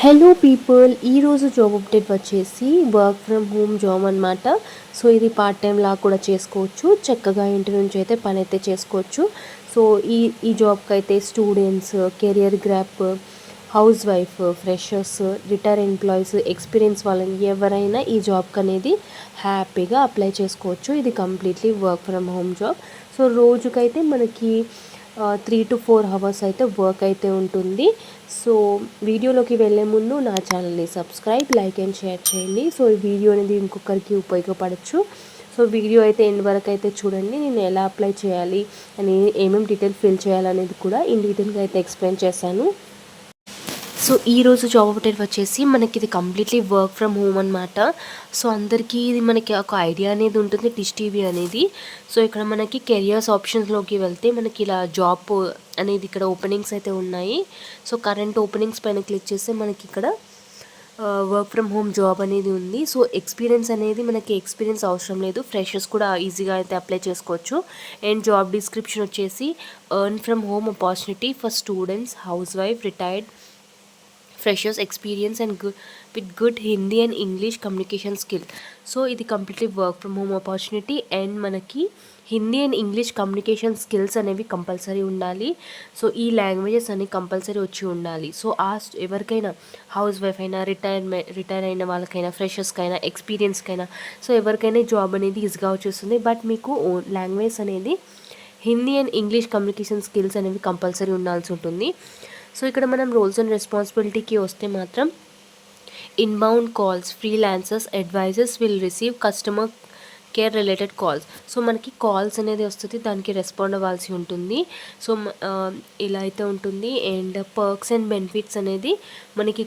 Hello people, ఈరోజు job update వచ్చేసి work from home job అనమాట. సో ఇది పార్ట్ టైం లా కూడా చేసుకోవచ్చు, చక్కగా ఇంటి నుంచి అయితే పని అయితే చేసుకోవచ్చు. సో ఈ జాబ్కి అయితే students, career gap, house wife, freshers, retire employees, experience వాళ్ళని ఎవరైనా ఈ జాబ్కి అనేది హ్యాపీగా అప్లై చేసుకోవచ్చు. ఇది completely work from home job. So రోజుకైతే మనకి 3 to 4 అవర్స్ అయితే వర్క్ అయితే ఉంటుంది. సో వీడియోలోకి వెళ్ళే ముందు నా ఛానల్ని సబ్స్క్రైబ్, లైక్ అండ్ షేర్ చేయండి. సో ఈ వీడియో అనేది ఇంకొకరికి ఉపయోగపడచ్చు. సో వీడియో అయితే ఎండ్ వరకు అయితే చూడండి. నేను ఎలా అప్లై చేయాలి అని, ఏమేమి డీటెయిల్ ఫిల్ చేయాలనేది కూడా ఇన్ డీటెయిల్గా అయితే ఎక్స్ప్లెయిన్ చేశాను. సో ఈరోజు జాబ్ అప్డేట్ వచ్చేసి మనకి ఇది కంప్లీట్లీ వర్క్ ఫ్రమ్ హోమ్ అనమాట. సో అందరికీ ఇది మనకి ఒక ఐడియా అనేది ఉంటుంది డిష్ టీవీ అనేది. సో ఇక్కడ మనకి కెరియర్స్ ఆప్షన్స్లోకి వెళ్తే మనకి ఇలా జాబ్ అనేది ఇక్కడ ఓపెనింగ్స్ అయితే ఉన్నాయి. సో కరెంట్ ఓపెనింగ్స్ పైన క్లిక్ చేస్తే మనకి ఇక్కడ వర్క్ ఫ్రమ్ హోమ్ జాబ్ అనేది ఉంది. సో ఎక్స్పీరియన్స్ అనేది మనకి ఎక్స్పీరియన్స్ అవసరం లేదు, ఫ్రెషర్స్ కూడా ఈజీగా అయితే అప్లై చేసుకోవచ్చు. అండ్ జాబ్ డిస్క్రిప్షన్ వచ్చేసి earn from home opportunity for students, house wife, retired, freshers, experience and with good Hindi and English communication skill. So ఇది completely work from home opportunity. And మనకి Hindi and English communication skills అనేవి compulsory ఉండాలి. So ఈ languages అనేవి compulsory వచ్చి ఉండాలి. So ఎవరికైనా house wife అయినా, రిటైర్ అయిన వాళ్ళకైనా, ఫ్రెషర్స్కైనా, ఎక్స్పీరియన్స్కైనా, సో ఎవరికైనా జాబ్ అనేది ఈజీగా వచ్చేస్తుంది. బట్ మీకు లాంగ్వేజ్ అనేది Hindi and English communication skills అనేవి కంపల్సరీ ఉండాల్సి ఉంటుంది. సో ఇక్కడ మనం రోల్స్ అండ్ రెస్పాన్సిబిలిటీకి వస్తే మాత్రం inbound calls, freelancers, advisors will receive customer care related calls. So మనకి కాల్స్ అనేది వస్తుంది, దానికి రెస్పాండ్ అవ్వాల్సి ఉంటుంది. సో ఇలా అయితే ఉంటుంది. అండ్ పర్క్స్ అండ్ బెనిఫిట్స్ అనేది మనకి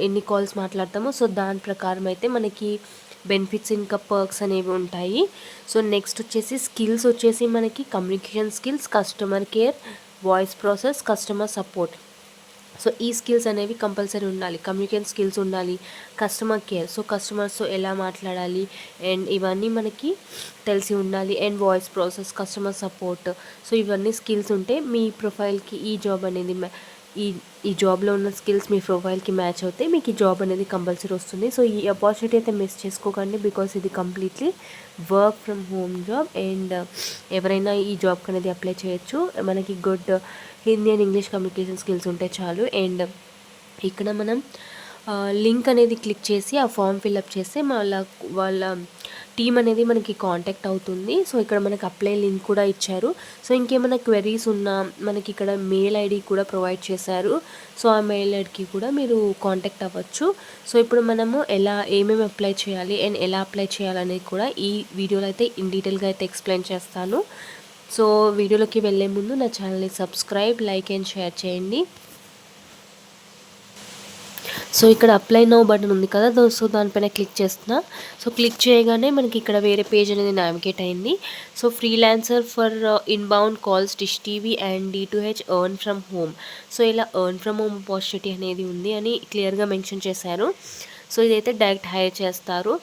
ఎన్ని కాల్స్ మాట్లాడతామో సో దాని ప్రకారం అయితే మనకి బెనిఫిట్స్ ఇంకా పర్క్స్ అనేవి ఉంటాయి. సో నెక్స్ట్ వచ్చేసి స్కిల్స్ వచ్చేసి మనకి communication skills, customer care, voice process, customer support. So ఈ స్కిల్స్ అనేవి కంపల్సరీ ఉండాలి. కమ్యూనికేషన్ స్కిల్స్ ఉండాలి, కస్టమర్ కేర్, సో కస్టమర్స్తో ఎలా మాట్లాడాలి అండ్ ఇవన్నీ మనకి తెలిసి ఉండాలి. And voice process, customer support, so ఇవన్నీ స్కిల్స్ ఉంటే మీ ప్రొఫైల్కి ఈ జాబ్ అనేది ఈ జాబ్లో ఉన్న స్కిల్స్ మీ ప్రొఫైల్కి మ్యాచ్ అవుతే మీకు ఈ జాబ్ అనేది కంపల్సరీ వస్తుంది. సో ఈ ఆపర్చునిటీ అయితే మిస్ చేసుకోకండి, బికాస్ ఇది completely work from home job. And ఎవరైనా ఈ జాబ్కి అనేది అప్లై చేయొచ్చు. మనకి good Hindi and English communication skills ఉంటే చాలు. అండ్ ఇక్కడ మనం లింక్ అనేది క్లిక్ చేసి ఆ ఫామ్ ఫిల్అప్ చేస్తే వాళ్ళ టీమ్ అనేది మనకి కాంటాక్ట్ అవుతుంది. సో ఇక్కడ మనకి అప్లై లింక్ కూడా ఇచ్చారు. సో ఇంకేమైనా క్వెరీస్ ఉన్నా మనకి ఇక్కడ మెయిల్ ఐడి కూడా ప్రొవైడ్ చేశారు. సో ఆ మెయిల్ ఐడికి కూడా మీరు కాంటాక్ట్ అవ్వచ్చు. సో ఇప్పుడు మనము ఏమేమి అప్లై చేయాలి అండ్ ఎలా అప్లై చేయాలనేది కూడా ఈ వీడియోలో అయితే ఇన్ డీటెయిల్గా అయితే ఎక్స్ప్లెయిన్ చేస్తాను. సో వీడియోలోకి వెళ్ళే ముందు నా ఛానల్ని సబ్స్క్రైబ్, లైక్ అండ్ షేర్ చేయండి. సో ఇక్కడ అప్లై నౌ బటన్ ఉంది కదా, సో దానిపైన క్లిక్ చేస్తున్నా. సో క్లిక్ చేయగానే మనకి ఇక్కడ వేరే పేజ్ అనేది నావిగేట్ అయింది. So freelancer for inbound calls, dish TV and D2H earn from home. So ఇలా ఎర్న్ ఫ్రమ్ హోమ్ ఆపర్చునిటీ అనేది ఉంది అని క్లియర్గా మెన్షన్ చేశారు. సో ఇదైతే డైరెక్ట్ హైర్ చేస్తారు.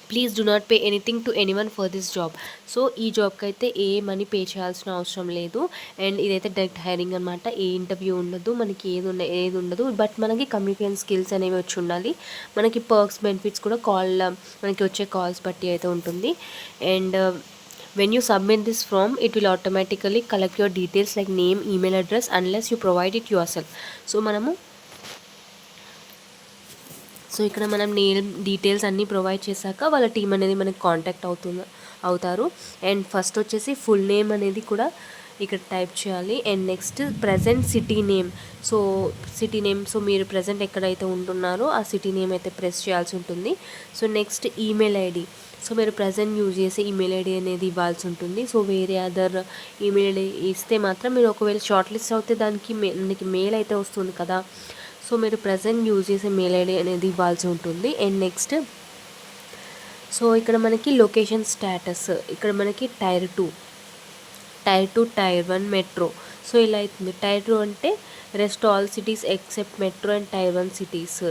Please do not pay anything to anyone for this job. So ఈ జాబ్కి అయితే ఏ మనీ పే చేయాల్సిన అవసరం లేదు. అండ్ ఇదైతే డైరెక్ట్ హైరింగ్ అనమాట. ఏ ఇంటర్వ్యూ ఉండదు, మనకి ఏది ఉండదు. బట్ మనకి కమ్యూనికేషన్ స్కిల్స్ అనేవి వచ్చి ఉండాలి. మనకి పర్క్స్, బెనిఫిట్స్ కూడా మనకి వచ్చే కాల్స్ బట్టి అయితే ఉంటుంది. And when you submit this form, it will automatically collect your details like name, email address unless you provide it yourself. So ఇక్కడ మనం నేమ్ డీటెయిల్స్ అన్నీ ప్రొవైడ్ చేశాక వాళ్ళ టీం అనేది మనకి కాంటాక్ట్ అవుతారు. అండ్ ఫస్ట్ వచ్చేసి ఫుల్ నేమ్ అనేది కూడా ఇక్కడ టైప్ చేయాలి. And next present city name. So మీరు ప్రజెంట్ ఎక్కడైతే ఉంటున్నారో ఆ సిటీ నేమ్ అయితే ప్రెస్ చేయాల్సి ఉంటుంది. So next email ID. So మీరు ప్రజెంట్ యూజ్ చేసే ఈమెయిల్ ఐడి అనేది ఇవ్వాల్సి ఉంటుంది. సో వేరే అదర్ ఈమెయిల్ ఐడి ఇస్తే మాత్రం మీరు ఒకవేళ షార్ట్ లిస్ట్ అవుతే దానికి మెయిల్ అయితే వస్తుంది కదా. సో మీరు ప్రజెంట్ యూజ్ చేసే మెయిల్ ఐడి అనేది ఇవ్వాల్సి ఉంటుంది. అండ్ నెక్స్ట్ సో ఇక్కడ మనకి లొకేషన్ స్టేటస్, ఇక్కడ మనకి టైర్ 2, టైర్ 1 మెట్రో. సో ఇలా అవుతుంది. టైర్ 2 అంటే rest all cities except metro and tier 1 cities.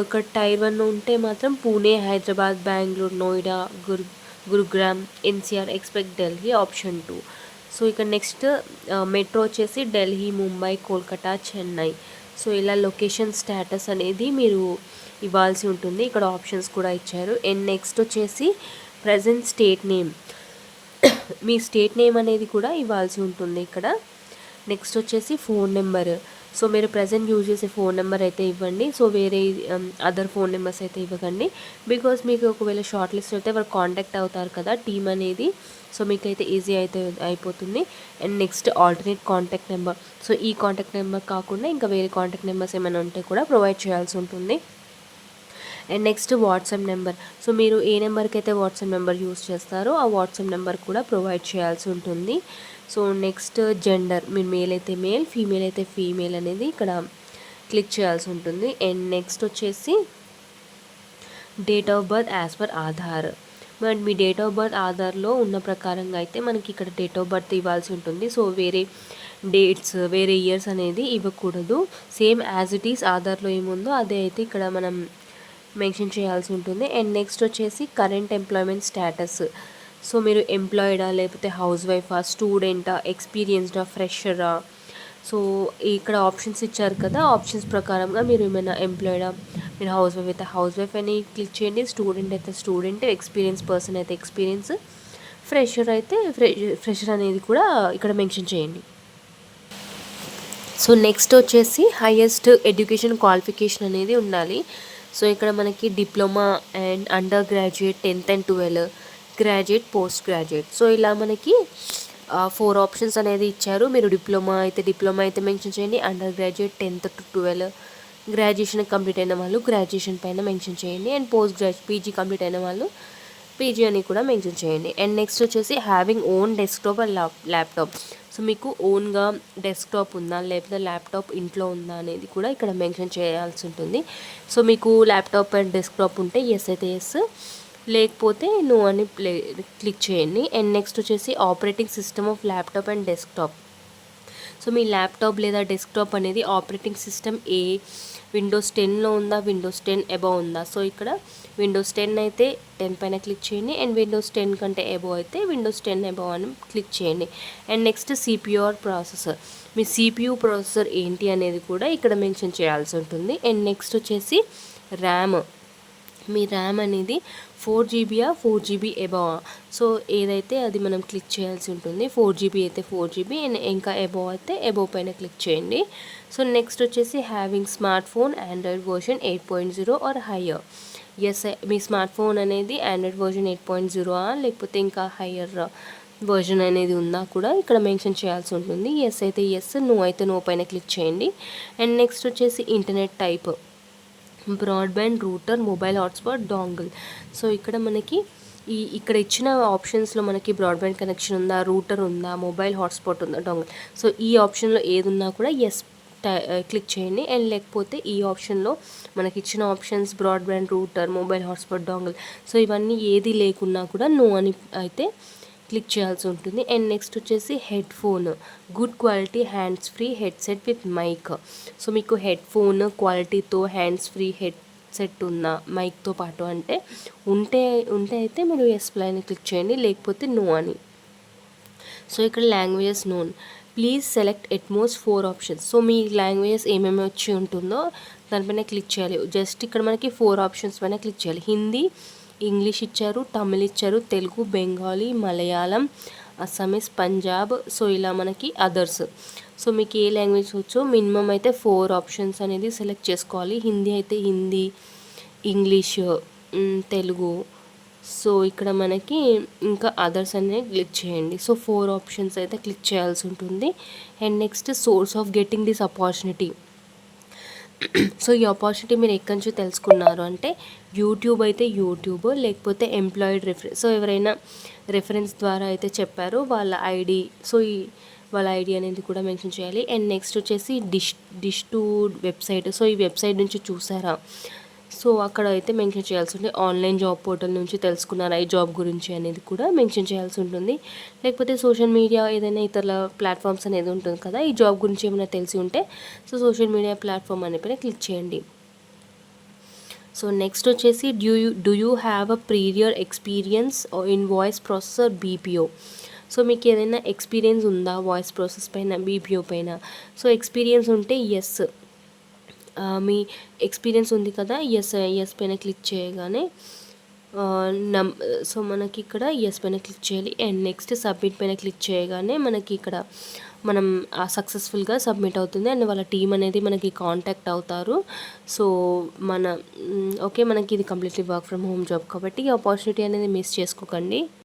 ఇక్కడ టైర్ 1 ఉంటే మాత్రం Pune, Hyderabad, Bengaluru, Noida, Gurugram, NCR expect Delhi, option 2. So ఇక్కడ నెక్స్ట్ మెట్రో వచ్చేసి ఢిల్లీ, ముంబై, కోల్కతా, చెన్నై. సో ఇలా లొకేషన్ స్టేటస్ అనేది మీరు ఇవ్వాల్సి ఉంటుంది. ఇక్కడ ఆప్షన్స్ కూడా ఇచ్చారు. అండ్ నెక్స్ట్ వచ్చేసి ప్రజెంట్ స్టేట్ నేమ్, మీ స్టేట్ నేమ్ అనేది కూడా ఇవ్వాల్సి ఉంటుంది ఇక్కడ. నెక్స్ట్ వచ్చేసి ఫోన్ నెంబర్. సో మీరు ప్రజెంట్ యూజ్ చేసే ఫోన్ నెంబర్ అయితే ఇవ్వండి. సో వేరే అదర్ ఫోన్ నెంబర్స్ అయితే ఇవ్వకండి. బికాస్ మీకు ఒకవేళ షార్ట్ లిస్ట్ అయితే వారు కాంటాక్ట్ అవుతారు కదా టీమ్ అనేది. సో మీకైతే ఈజీ అయితే అయిపోతుంది. And next alternate contact number. So ఈ కాంటాక్ట్ నెంబర్ కాకుండా ఇంకా వేరే కాంటాక్ట్ నెంబర్స్ ఏమైనా ఉంటే కూడా ప్రొవైడ్ చేయాల్సి ఉంటుంది. And next WhatsApp number. So మీరు ఏ నెంబర్కి అయితే వాట్సాప్ నెంబర్ యూస్ చేస్తారో ఆ వాట్సాప్ నెంబర్ కూడా ప్రొవైడ్ చేయాల్సి ఉంటుంది. సో నెక్స్ట్ జెండర్, మీరు మేల్ అయితే మేల్, ఫీమేల్ అయితే ఫీమేల్ అనేది ఇక్కడ క్లిక్ చేయాల్సి ఉంటుంది. అండ్ నెక్స్ట్ వచ్చేసి date of birth as per Aadhaar. But మీ డేట్ ఆఫ్ బర్త్ ఆధార్లో ఉన్న ప్రకారంగా అయితే మనకి ఇక్కడ డేట్ ఆఫ్ బర్త్ ఇవ్వాల్సి ఉంటుంది. సో వేరే డేట్స్, వేరే ఇయర్స్ అనేది ఇవ్వకూడదు. సేమ్ యాజ్ ఇట్ ఈస్ ఆధార్లో ఏముందో అదే అయితే ఇక్కడ మనం మెన్షన్ చేయాల్సి ఉంటుంది. అండ్ నెక్స్ట్ వచ్చేసి కరెంట్ ఎంప్లాయ్మెంట్ స్టేటస్. సో మీరు ఎంప్లాయిడా, లేకపోతే హౌస్ వైఫా, స్టూడెంటా, ఎక్స్పీరియన్స్డా, ఫ్రెషరా. సో ఇక్కడ ఆప్షన్స్ ఇచ్చారు కదా, ఆప్షన్స్ ప్రకారంగా మీరు ఏమైనా ఎంప్లాయిడా, మీరు హౌస్ వైఫ్ అయితే హౌస్ వైఫ్ అని క్లిక్ చేయండి, స్టూడెంట్ అయితే స్టూడెంట్, ఎక్స్పీరియన్స్ పర్సన్ అయితే ఎక్స్పీరియన్స్, ఫ్రెషర్ అయితే ఫ్రెషర్ అనేది కూడా ఇక్కడ మెన్షన్ చేయండి. సో నెక్స్ట్ వచ్చేసి హైయెస్ట్ ఎడ్యుకేషన్ క్వాలిఫికేషన్ అనేది ఉండాలి. సో ఇక్కడ మనకి diploma and under graduate, 10th and 12, graduate, post graduate. So ఇలా మనకి 4 ఆప్షన్స్ అనేది ఇచ్చారు. మీరు డిప్లొమా అయితే మెన్షన్ చేయండి, under graduate 10th to 12, graduation complete అయిన వాళ్ళు గ్రాడ్యుయేషన్ పైన మెన్షన్ చేయండి, and post graduate PG complete అయిన వాళ్ళు పీజీ అని కూడా మెన్షన్ చేయండి. అండ్ నెక్స్ట్ వచ్చేసి having own desktop and laptop. So మీకు ఓన్గా డెస్క్టాప్ ఉందా, లేకపోతే ల్యాప్టాప్ ఇంట్లో ఉందా అనేది కూడా ఇక్కడ మెన్షన్ చేయాల్సి ఉంటుంది. సో మీకు ల్యాప్టాప్ అండ్ డెస్క్టాప్ ఉంటే ఎస్ అయితే ఎస్, లేకపోతే నో అని క్లిక్ చేయండి. అండ్ నెక్స్ట్ వచ్చేసి operating system of laptop and desktop. So me laptop లేదా డెస్క్టాప్ అనేది ఆపరేటింగ్ సిస్టమ్ విండోస్ 10లో ఉందా, విండోస్ 10 అబవ్ ఉందా. సో ఇక్కడ విండోస్ 10 అయితే 10 పైన క్లిక్ చేయండి, అండ్ విండోస్ 10 కంటే అబవ్ అయితే విండోస్ 10 అబవ్ అని క్లిక్ చేయండి. And next CPU processor, me CPU processor ఏంటి అనేది కూడా ఇక్కడ మెన్షన్ చేయాల్సి ఉంటుంది. అండ్ నెక్స్ట్ వచ్చేసి ర్యామ్, మీ ర్యామ్ అనేది 4GB 4GB అబవ్. సో ఏదైతే అది మనం క్లిక్ చేయాల్సి ఉంటుంది. 4GB అయితే 4GB, అండ్ ఇంకా అబవ్ అయితే అబవ్ పైన క్లిక్ చేయండి. సో నెక్స్ట్ వచ్చేసి having smart phone Android version 8.0 or higher. Yes, మీ స్మార్ట్ ఫోన్ అనేది ఆండ్రాయిడ్ వర్షన్ 8.0 లేకపోతే ఇంకా హయ్యర్ వర్షన్ అనేది ఉందా కూడా ఇక్కడ మెన్షన్ చేయాల్సి ఉంటుంది. ఎస్ అయితే ఎస్, నో అయితే నో పైన క్లిక్ చేయండి. అండ్ నెక్స్ట్ వచ్చేసి internet type, broadband, router, mobile hotspot, dongle. So ఇక్కడ మనకి ఇక్కడ ఇచ్చిన ఆప్షన్స్లో మనకి బ్రాడ్బ్యాండ్ కనెక్షన్ ఉందా, రూటర్ ఉందా, మొబైల్ హాట్స్పాట్ ఉందా, డాంగిల్. సో ఈ ఆప్షన్లో ఏది ఉన్నా కూడా ఎస్ క్లిక్ చేయండి. అండ్ లేకపోతే ఈ ఆప్షన్లో మనకి ఇచ్చిన options broadband, router, mobile hotspot, dongle, so ఇవన్నీ ఏది లేకున్నా కూడా నో అని అయితే క్లిక్ చేయాల్సి ఉంటుంది. అండ్ నెక్స్ట్ వచ్చేసి head phone, good quality hands free headset with mic. So మీకు హెడ్ ఫోన్ క్వాలిటీతో హ్యాండ్స్ ఫ్రీ హెడ్సెట్ ఉందా మైక్తో పాటు అంటే ఉంటే అయితే మీరు ఎస్ ప్లైన్ క్లిక్ చేయండి, లేకపోతే నో అని. సో ఇక్కడ languages known, please select at most 4 options. So మీ లాంగ్వేజెస్ ఏమేమి వచ్చి ఉంటుందో దానిపైన క్లిక్ చేయాలి. జస్ట్ ఇక్కడ మనకి 4 ఆప్షన్స్ పైన క్లిక్ చేయాలి. హిందీ, ఇంగ్లీష్ ఇచ్చారు, తమిళ్ ఇచ్చారు, తెలుగు, బెంగాలీ, మలయాళం, అస్సామీస్, పంజాబ్. సో ఇలా మనకి అదర్స్. సో మీకు ఏ లాంగ్వేజ్ వచ్చో మినిమం అయితే 4 ఆప్షన్స్ అనేది సెలెక్ట్ చేసుకోవాలి. హిందీ అయితే హిందీ, ఇంగ్లీష్, తెలుగు. సో ఇక్కడ మనకి ఇంకా అదర్స్ అనేది క్లిక్ చేయండి. సో 4 ఆప్షన్స్ అయితే క్లిక్ చేయాల్సి ఉంటుంది. And next source of getting this opportunity. So ఈ ఆపర్చునిటీ మీరు ఎక్కడి నుంచి తెలుసుకున్నారు అంటే యూట్యూబ్ అయితే యూట్యూబ్, లేకపోతే ఎంప్లాయిడ్ రెఫరెన్స్. సో ఎవరైనా రెఫరెన్స్ ద్వారా అయితే చెప్పారో వాళ్ళ ఐడి, సో వాళ్ళ ఐడి అనేది కూడా మెన్షన్ చేయాలి. అండ్ నెక్స్ట్ వచ్చేసి డిష్2 వెబ్సైట్. సో ఈ వెబ్సైట్ నుంచి చూసారా, సో అక్కడ అయితే మెన్షన్ చేయాల్సి ఉంటుంది. ఆన్లైన్ జాబ్ పోర్టల్ నుంచి తెలుసుకున్నారా ఈ జాబ్ గురించి అనేది కూడా మెన్షన్ చేయాల్సి ఉంటుంది. లేకపోతే సోషల్ మీడియా ఏదైనా ఇతర ప్లాట్ఫామ్స్ అనేది ఉంటుంది కదా, ఈ జాబ్ గురించి ఏమైనా తెలిసి ఉంటే సో సోషల్ మీడియా ప్లాట్ఫామ్ అనే పైన క్లిక్ చేయండి. సో నెక్స్ట్ వచ్చేసి do you have a ప్రీవియర్ experience in voice processor BPO. So మీకు ఏదైనా ఎక్స్పీరియన్స్ ఉందా వాయిస్ ప్రాసెస్ పైన, బీపీఓ పైన? సో ఎక్స్పీరియన్స్ ఉంటే ఎస్, మీ ఎక్స్పీరియన్స్ ఉంది కదా, ఎస్ పైన క్లిక్ చేయగానే నమ్ సో మనకి ఇక్కడ ఎస్ పైన క్లిక్ చేయాలి. అండ్ నెక్స్ట్ సబ్మిట్ పైన క్లిక్ చేయగానే మనకి ఇక్కడ మనం సక్సెస్ఫుల్గా సబ్మిట్ అవుతుంది. అండ్ వాళ్ళ టీం అనేది మనకి కాంటాక్ట్ అవుతారు. సో ఓకే, మనకి ఇది completely work from home job కాబట్టి ఈ ఆపర్చునిటీ అనేది మిస్ చేసుకోకండి.